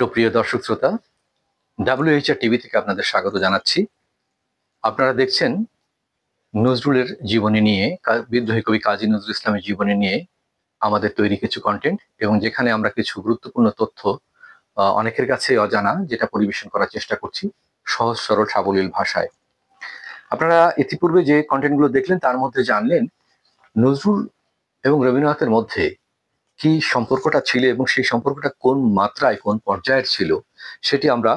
সুপ্রিয় দর্শক শ্রোতা, WHR টিভি থেকে আপনাদের স্বাগত জানাচ্ছি। আপনারা দেখছেন নজরুলের জীবনী নিয়ে, বিদ্রোহী কবি কাজী নজরুল ইসলামের জীবনী নিয়ে আমাদের তৈরি কিছু কন্টেন্ট, এবং যেখানে আমরা কিছু গুরুত্বপূর্ণ তথ্য অনেকের কাছে অজানা যেটা পরিবেশন করার চেষ্টা করছি সহজ সরল সাবলীল ভাষায়। আপনারা ইতিপূর্বে যে কন্টেন্টগুলো দেখলেন তার মধ্যে জানলেন নজরুল এবং রবীন্দ্রনাথের মধ্যে কি সম্পর্কটা ছিল এবং সেই সম্পর্কটা কোন মাত্রায় কোন পর্যায়ের ছিল সেটি আমরা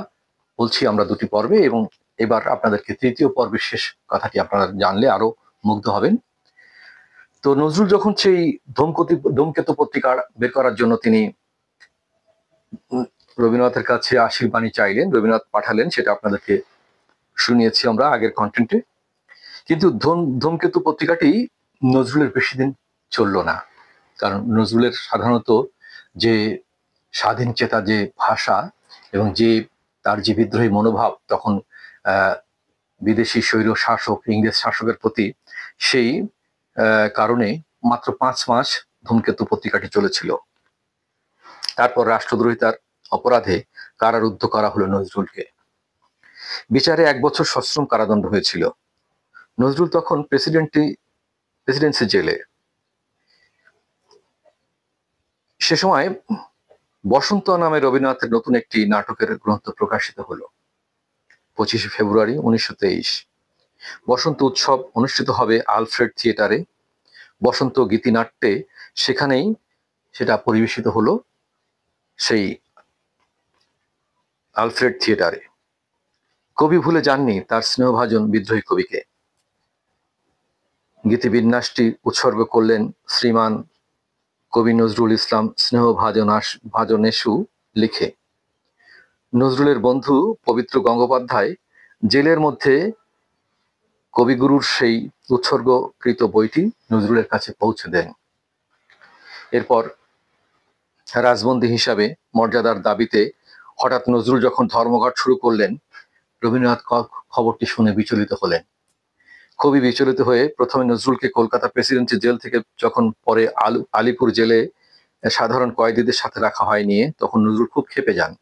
বলছি আমরা দুটি পর্বে, এবং এবার আপনাদেরকে তৃতীয় পর্বের শেষ কথাটি আপনারা জানলে আরো মুগ্ধ হবেন। তো নজরুল যখন সেই ধূমকেতু পত্রিকা বের করার জন্য তিনি রবীন্দ্রনাথের কাছে আশীর্বাণী চাইলেন, রবীন্দ্রনাথ পাঠালেন, সেটা আপনাদেরকে শুনিয়েছি আমরা আগের কন্টেন্টে। কিন্তু ধূমকেতু পত্রিকাটি নজরুলের বেশি দিন চলল না, কারণ নজরুলের সাধারণত যে স্বাধীন চেতা যে ভাষা এবং যে তার যে বিদ্রোহী মনোভাব তখন বিদেশি স্বৈর শাসক ইংরেজ শাসকের প্রতি, সেই কারণে মাত্র 5 মাস ধূমকেতু পত্রিকাটি চলেছিল। তারপর রাষ্ট্রদ্রোহিতার অপরাধে কারারুদ্ধ করা হলো নজরুলকে। বিচারে 1 বছর সশ্রম কারাদণ্ড হয়েছিল। নজরুল তখন প্রেসিডেন্সি জেলে। সে সময় বসন্ত নামে রবীন্দ্রনাথের নতুন একটি নাটকের গ্রন্থ প্রকাশিত হলো 25শে ফেব্রুয়ারি 1923। বসন্ত উৎসব অনুষ্ঠিত হবে আলফ্রেড থিয়েটারে, বসন্ত গীতিনাট্যে, সেখানেই সেটা পরিবেশিত হলো সেই আলফ্রেড থিয়েটারে। কবি ভুলে যাননি তার স্নেহভাজন বিদ্রোহী কবিকে। গীতিবিন্যাসটি উৎসর্গ করলেন শ্রীমান কবি নজরুল ইসলাম স্নেহভাজনেষু লিখে। নজরুলের বন্ধু পবিত্র গঙ্গোপাধ্যায় জেলের মধ্যে কবিগুরুর সেই উৎসর্গকৃত বইটি নজরুলের কাছে পৌঁছে দেন। এরপর রাজবন্দী হিসাবে মর্যাদার দাবিতে হঠাৎ নজরুল যখন ধর্মঘট শুরু করলেন, রবীন্দ্রনাথ খবরটি শুনে বিচলিত হলেন। খুবই বিচলিত হয়ে প্রথমে নজরুলকে কলকাতা প্রেসিডেন্সি জেল থেকে যখন পরে আলিপুর জেলে সাধারণ কয়েদিদের সাথে রাখা হয় নিয়ে, তখন নজরুল খুব ক্ষেপে যান।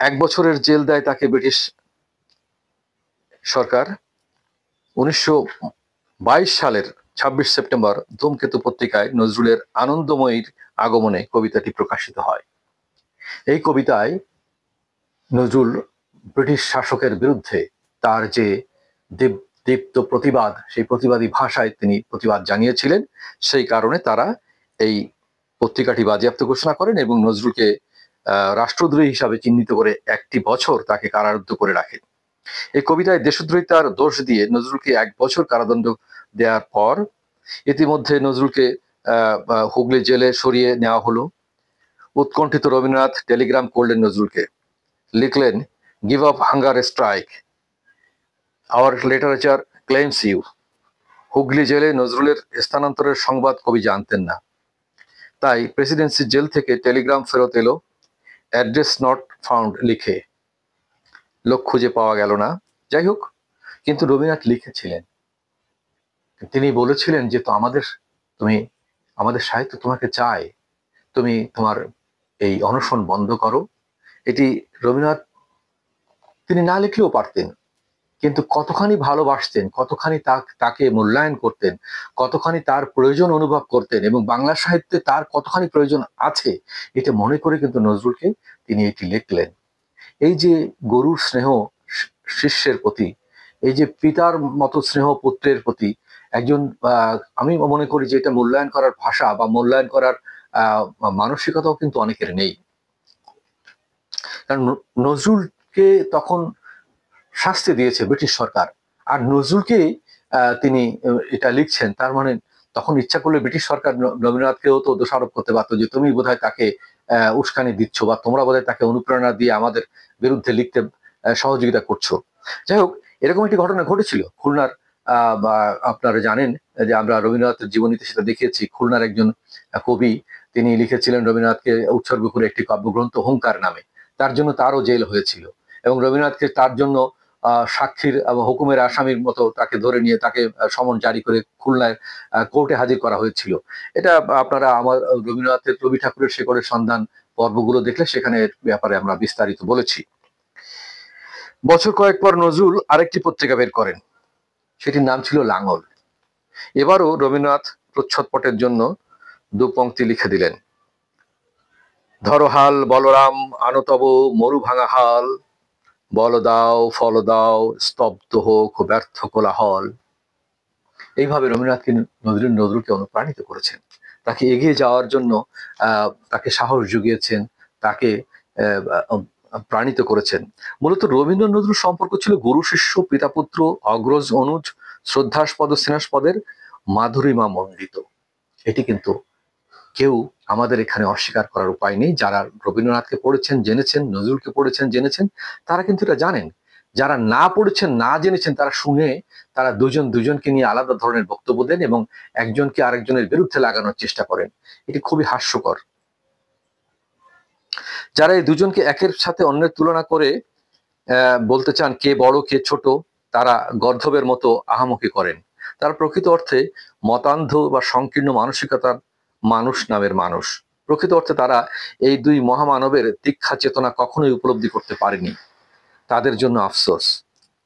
1 বছরের জেল দেয় তাকে ব্রিটিশ সরকার। 1922 সালের 26 সেপ্টেম্বর ধূমকেতু পত্রিকায় নজরুলের আনন্দময়ীর আগমনে কবিতাটি প্রকাশিত হয়। এই কবিতায় নজরুল ব্রিটিশ শাসকের বিরুদ্ধে তার যে দীপ্ত প্রতিবাদ, সেই প্রতিবাদী ভাষায় তিনি প্রতিবাদ জানিয়েছিলেন। সেই কারণে তারা এই পত্রিকাটি বাজেয়াপ্ত ঘোষণা করেন এবং নজরুলকে রাষ্ট্রদ্রোহী হিসাবে চিহ্নিত করে 1 বছর তাকে কারারুদ্ধ করে রাখেন। এই কবিতায় দেশদ্রোহিতার দোষ দিয়ে নজরুলকে 1 বছর কারাদণ্ড দেওয়ার পর ইতিমধ্যে নজরুলকে হুগলি জেলে সরিয়ে নেওয়া হলো। উৎকণ্ঠিত রবীন্দ্রনাথ টেলিগ্রাম করলেন নজরুলকে, লিখলেন, give up hunger strike, our literature claims you. Hooghly জেলে নজরুলের স্থানান্তরের সংবাদ কবি জানতেন না, তাই প্রেসিডেন্সি জেল থেকে টেলিগ্রাম ফেরত এলো, অ্যাড্রেস নট ফাউন্ড লিখে। লোক খুঁজে পাওয়া গেল না। যাই হোক, কিন্তু রবীন্দ্রনাথ লিখেছিলেন, তিনি বলেছিলেন যে তুমি আমাদের সাহিত্য তোমাকে চায়, তুমি তোমার এই অনশন বন্ধ করো। এটি রবীন্দ্রনাথ তিনি না লিখলেও পারতেন, কিন্তু কতখানি ভালোবাসতেন, কতখানি তাকে মূল্যায়ন করতেন, কতখানি তার প্রয়োজন অনুভব করতেন এবং বাংলা সাহিত্যে তার কতখানি প্রয়োজন আছে এটা মনে করে কিন্তু নজরুলকে তিনি এটি লিখলেন। এই যে গরুর স্নেহ শিষ্যের প্রতি, এই যে পিতার মতো স্নেহ পুত্রের প্রতি, একজন আমি মনে করি যে এটা মূল্যায়ন করার ভাষা বা মূল্যায়ন করার মানসিকতাও কিন্তু অনেকের নেই। কারণ নজরুলকে তখন শাস্তি দিয়েছে ব্রিটিশ সরকার, আর নজরুলকে তিনি এটা লিখছেন, তার মানে তখন ইচ্ছা করলে ব্রিটিশ সরকার রবীন্দ্রনাথকেও তো দোষারোপ করতে পারতো যে তুমি বোধহয় তাকে উস্কানি দিচ্ছ বা তোমরা বোধহয় তাকে অনুপ্রেরণা দিয়ে আমাদের বিরুদ্ধে লিখতে সহযোগিতা করছো। যাই হোক, এরকম একটি ঘটনা ঘটেছিল খুলনার, আপনারা জানেন যে আমরা রবীন্দ্রনাথের জীবনীতে সেটা দেখিয়েছি। খুলনার একজন কবি তিনি লিখেছিলেন রবীন্দ্রনাথকে উৎসর্গ করে একটি কাব্যগ্রন্থ হুঙ্কার নামে, তার জন্য তারও জেল হয়েছিল এবং রবীন্দ্রনাথকে তার জন্য সাক্ষীর হুকুমের আসামির মতো তাকে ধরে নিয়ে তাকে সমন জারি করে খুলনায় কোর্টে হাজির করা হয়েছিল। এটা আপনারা আমার রবীন্দ্রনাথের রবি ঠাকুরের শেকড়ের সন্ধান পর্বগুলো দেখলে সেখানে ব্যাপারে আমরা বিস্তারিত বলেছি। বছর কয়েক পর নজরুল আরেকটি পত্রিকা বের করেন, সেটির নাম ছিল লাঙল। এবারও রবীন্দ্রনাথ প্রচ্ছদপটের জন্য 2 পংক্তি লিখে দিলেন, ধরো হাল বলরাম আনতব মরু ভাঙা হাল, বল দাও ফল দাও স্তব্ধ হোক ব্যর্থ কোলাহল। এইভাবে রবীন্দ্রনাথকে নজরুলকে অনুপ্রাণিত করেছেন, তাকে এগিয়ে যাওয়ার জন্য তাকে সাহস জুগিয়েছেন, তাকে প্রাণিত করেছেন। মূলত রবীন্দ্র নজরুল সম্পর্ক ছিল গুরু শিষ্য, পিতা পুত্র, অগ্রজ অনুজ, শ্রদ্ধাস্পদ স্নেহাস্পদের মাধুরীমা মণ্ডিত। এটি কিন্তু কেউ আমাদের এখানে অস্বীকার করার উপায় নেই। যারা রবীন্দ্রনাথকে পড়েছেন জেনেছেন, নজরুলকে পড়েছেন জেনেছেন, তারা কিন্তু এটা জানেন। যারা না পড়েছেন না জেনেছেন তারা শুনে তারা দুজনকে নিয়ে আলাদা ধরনের বক্তব্য দেন এবং একজনকে আরেকজনের বিরুদ্ধে লাগানোর চেষ্টা করেন। এটি খুবই হাস্যকর। যারা এই দুজনকে একের সাথে অন্যের তুলনা করে বলতে চান কে বড় কে ছোট, তারা গর্ধবের মতো আহামকি করেন। তারা প্রকৃত অর্থে মতান্ধ বা সংকীর্ণ মানসিকতার মানুষ নামের মানুষ। প্রকৃত অর্থে তারা এই 2 মহামানবের দীক্ষা চেতনা কখনোই উপলব্ধি করতে পারেনি। তাদের জন্য আফসোস।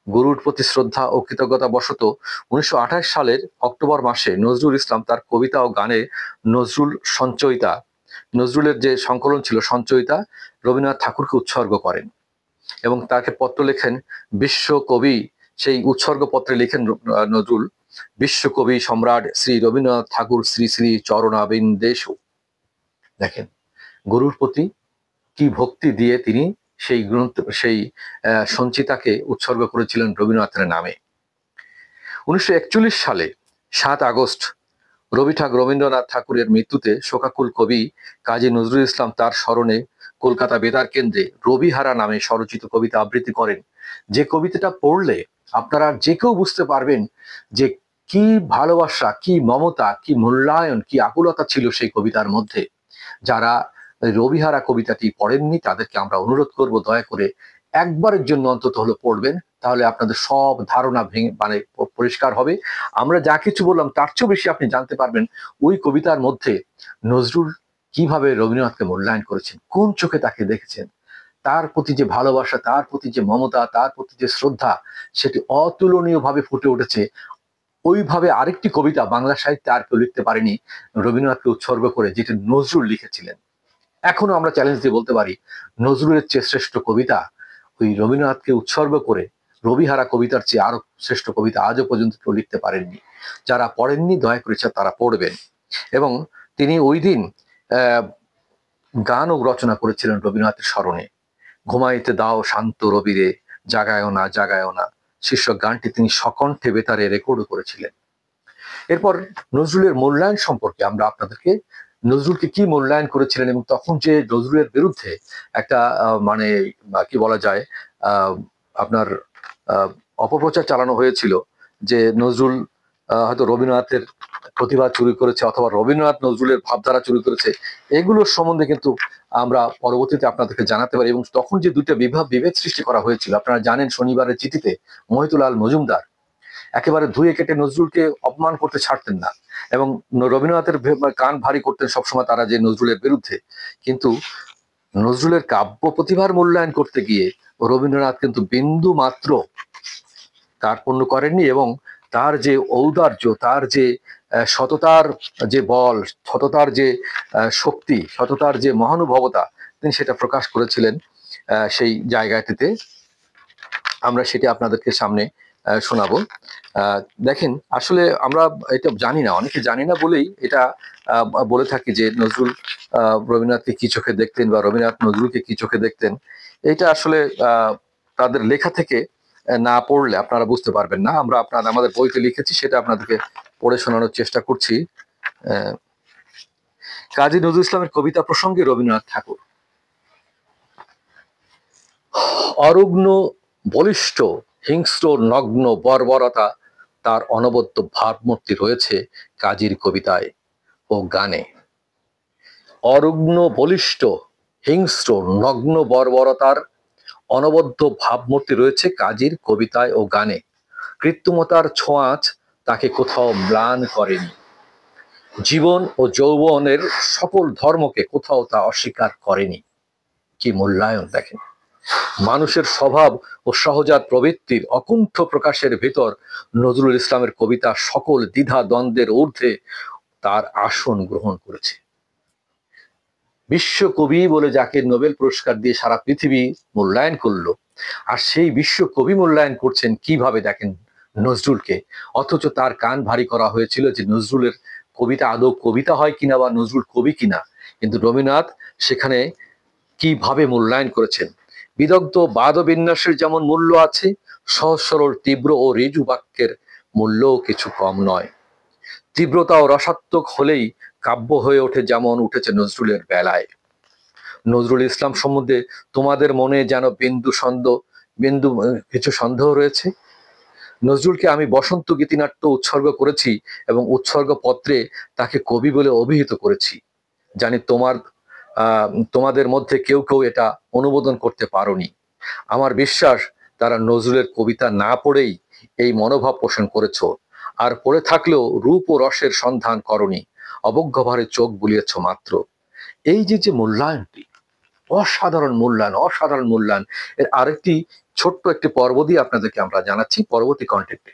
গুরুর প্রতি শ্রদ্ধা ও কৃতজ্ঞতা বশত 1928 সালের অক্টোবর মাসে নজরুল ইসলাম তার কবিতা ও গানে নজরুলের যে সংকলন ছিল সঞ্চয়িতা রবীন্দ্রনাথ ঠাকুরকে উৎসর্গ করেন এবং তাকে পত্র লেখেন বিশ্বকবি। সেই উৎসর্গপত্রে লিখেন নজরুল, বিশ্বকবি সম্রাট শ্রী রবীন্দ্রনাথ ঠাকুর শ্রী শ্রী চরণাবিন্দেশু। দেখেন গুরুর প্রতি কি ভক্তি দিয়ে তিনি সেই সঞ্চিতাকে উৎসর্গ করেছিলেন রবীন্দ্রনাথের নামে। 1941 সালে 7 আগস্ট রবীন্দ্রনাথ ঠাকুরের মৃত্যুতে শোকাকুল কবি কাজী নজরুল ইসলাম তার স্মরণে কলকাতা বেতার কেন্দ্রে রবিহারা নামে স্বরচিত কবিতা আবৃত্তি করেন। যে কবিতাটা পড়লে আপনারা যে কেউ বুঝতে পারবেন যে কি ভালোবাসা, কি মমতা, কি মূল্যায়ন, কি আকুলতা ছিল সেই কবিতার মধ্যে। যারা রবিহারা কবিতাটি পড়েননি তাদেরকে আমরা অনুরোধ করব দয়া করে একবারের জন্য অন্তত হলো পড়বেন, তাহলে আপনাদের সব ধারণা পরিষ্কার হবে। আমরা যা কিছু বললাম তার চেয়েও বেশি আপনি জানতে পারবেন ওই কবিতার মধ্যে নজরুল কিভাবে রবীন্দ্রনাথকে মূল্যায়ন করেছেন, কোন চোখে তাকে দেখেছেন, তার প্রতি যে ভালোবাসা, তার প্রতি যে মমতা, তার প্রতি যে শ্রদ্ধা, সেটি অতুলনীয়ভাবে ফুটে উঠেছে। ওইভাবে আরেকটি কবিতা বাংলা সাহিত্যে আর কেউ লিখতে পারেনি রবীন্দ্রনাথকে উৎসর্গ করে, যেটি নজরুল লিখেছিলেন। এখনো আমরা চ্যালেঞ্জ দিয়ে বলতে পারি নজরুলের চেয়ে শ্রেষ্ঠ কবিতা ওই রবীন্দ্রনাথকে উৎসর্গ করে রবিহারা কবিতার চেয়ে আরো শ্রেষ্ঠ কবিতা আজও পর্যন্ত কেউ লিখতে পারেননি। যারা পড়েননি দয়া করে তারা পড়বেন। এবং তিনি ওই দিন গানও রচনা করেছিলেন রবীন্দ্রনাথের স্মরণে, ঘুমাইতে দাও শান্ত রবিরে জাগায়ও না জাগায়ও না শীর্ষক গানটি তিনি সকণ্ঠে বেতারে রেকর্ডও করেছিলেন। এরপর নজরুলের মূল্যায়ন সম্পর্কে আমরা আপনাদেরকে, নজরুলকে কি মূল্যায়ন করেছিলেন এবং তখন যে নজরুলের বিরুদ্ধে একটা মানে কি বলা যায় আপনার অপপ্রচার চালানো হয়েছিল যে নজরুল হয়তো রবীন্দ্রনাথের প্রতিভা চুরি করেছে অথবা রবীন্দ্রনাথ নজরুলের ভাবধারা চুরি করেছে, এগুলোর সম্বন্ধে কিন্তু আমরা পরবর্তীতে আপনাদেরকে জানাতে পারি। এবং তখন যে 2টা বিভেদ সৃষ্টি করা হয়েছিল আপনারা জানেন। শনিবারের চিঠিতে মহিতুলাল মজুমদার একেবারে ধুয়ে কেটে নজরুলকে অপমান করতে ছাড়তেন না এবং রবীন্দ্রনাথের কান ভারী করতেন সবসময় তারা যে নজরুলের বিরুদ্ধে। কিন্তু নজরুলের কাব্য প্রতিভার মূল্যায়ন করতে গিয়ে রবীন্দ্রনাথ কিন্তু বিন্দু মাত্র কার্পণ্য করেননি এবং তার যে ঔদার্য, তার যে সততার যে বল, সততার যে শক্তি, সততার যে মহানুভবতা, তিনি সেটা প্রকাশ করেছিলেন সেই জায়গাটিতে। আমরা সেটা আপনাদেরকে সামনে শোনাবো। দেখেন আসলে আমরা এটা জানি না, অনেকে জানি না বলেই এটা বলে থাকি যে নজরুল রবীন্দ্রনাথকে কি চোখে দেখতেন বা রবীন্দ্রনাথ নজরুলকে কি চোখে দেখতেন। এটা আসলে তাদের লেখা থেকে না পড়লে আপনারা বুঝতে পারবেন না। আমরা আমাদের বইতে লিখেছি, সেটা আপনাদেরকে পড়ে শোনানোর চেষ্টা করছি। কাজী নজরুল ইসলামের কবিতা প্রসঙ্গে রবীন্দ্রনাথ ঠাকুর, অরুগ্ন বলিষ্ঠ হিংস্র নগ্ন বর্বরতা তার অনবদ্য ভাবমূর্তি রয়েছে কাজীর কবিতায় ও গানে। অরুগ্ন বলিষ্ঠ হিংস্র নগ্ন বর্বরতার অনবদ্য ভাবমূর্তি রয়েছে কাজীর কবিতায় ও গানে। কৃত্রিমতার ছোঁয়াচ তাকে কোথাও ম্লান করেনি, জীবন ও যৌবনের সকল ধর্মকে কোথাও তা অস্বীকার করেনি। কি মূল্যায়ন দেখেন। মানুষের স্বভাব ও সহজাত প্রবৃত্তির অকুণ্ঠ প্রকাশের ভেতর নজরুল ইসলামের কবিতা সকল দ্বিধা দ্বন্দ্বের ঊর্ধ্বে তার আসন গ্রহণ করেছে। বিশ্বকবি বলে যাকে নোবেল পুরস্কার দিয়ে সারা পৃথিবী মূল্যায়ন করলো, আর সেই বিশ্বকবি মূল্যায়ন করছেন কিভাবে দেখেন নজরুলকে, অথচ তার কান ভারী করা হয়েছিল যে নজরুলের কবিতা আদৌ কবিতা হয় কিনা বা নজরুল কবি কিনা। কিন্তু রবীন্দ্রনাথ সেখানে কিভাবে মূল্যায়ন করেছেন। বিদগ্ধ বাদবিন্যাসের যেমন মূল্য আছে, সহজ সরল তীব্র ও ঋজু বাক্যের মূল্যও কিছু কম নয়। তীব্রতা ও রসাত্মক হলেই কাব্য হয়ে ওঠে, যেমন উঠেছে নজরুলের বেলায়। নজরুল ইসলাম সম্বন্ধে তোমাদের মনে যেন বিন্দু কিছু সন্দেহ রয়েছে। নজরুলকে আমি বসন্ত গীতিনাট্য উৎসর্গ করেছি এবং উৎসর্গ পত্রে তাকে কবি বলে অভিহিত করেছি। জানি তোমাদের মধ্যে কেউ কেউ এটা অনুমোদন করতে পারোনি। আমার বিশ্বাস তারা নজরুলের কবিতা না পড়েই এই মনোভাব পোষণ করেছ, আর পড়ে থাকলেও রূপ ও রসের সন্ধান করনি, অবজ্ঞাভারে চোখ বুলিয়েছ মাত্র। এই যে মূল্যায়নটি, অসাধারণ মূল্যায়ন, অসাধারণ মূল্যায়ন। এর আরেকটি ছোট্ট একটি পর্ব দিয়ে আপনাদেরকে আমরা জানাচ্ছি পরবর্তী কন্টেন্টে।